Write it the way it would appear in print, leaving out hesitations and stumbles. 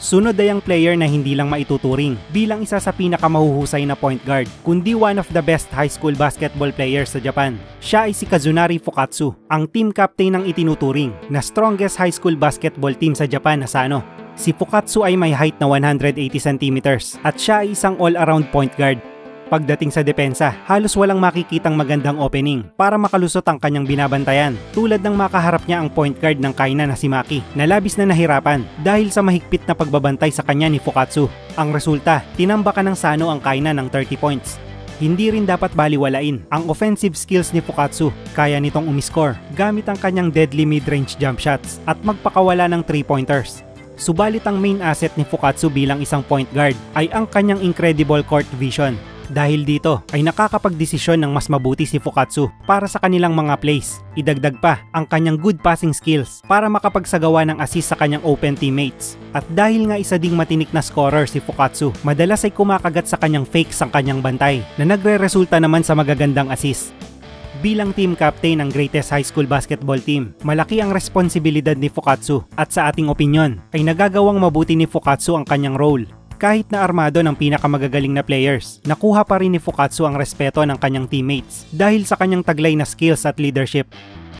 Sunod ay ang player na hindi lang maituturing bilang isa sa pinakamahuhusay na point guard, kundi one of the best high school basketball players sa Japan. Siya ay si Kazunari Fukatsu, ang team captain ng itinuturing na strongest high school basketball team sa Japan na Asano. Si Fukatsu ay may height na 180 cm at siya ay isang all-around point guard. Pagdating sa depensa, halos walang makikitang magandang opening para makalusot ang kanyang binabantayan, tulad ng makaharap niya ang point guard ng kainan na si Maki na labis na nahirapan dahil sa mahigpit na pagbabantay sa kanya ni Fukatsu. Ang resulta, tinambakan ng Sano ang kainan ng 30 points. Hindi rin dapat baliwalain ang offensive skills ni Fukatsu. Kaya nitong umiscore gamit ang kanyang deadly mid-range jump shots at magpakawala ng 3-pointers. Subalit ang main asset ni Fukatsu bilang isang point guard ay ang kanyang incredible court vision. Dahil dito ay nakakapagdesisyon ng mas mabuti si Fukatsu para sa kanilang mga plays. Idagdag pa ang kanyang good passing skills para makapagsagawa ng assist sa kanyang open teammates. At dahil nga isa ding matinik na scorer si Fukatsu, madalas ay kumakagat sa kanyang fakes ang kanyang bantay na nagre-resulta naman sa magagandang assist. Bilang team captain ng greatest high school basketball team, malaki ang responsibilidad ni Fukatsu at sa ating opinyon ay nagagawang mabuti ni Fukatsu ang kanyang role. Kahit na armado ng pinakamagagaling na players, nakuha pa rin ni Fukatsu ang respeto ng kanyang teammates dahil sa kanyang taglay na skills at leadership.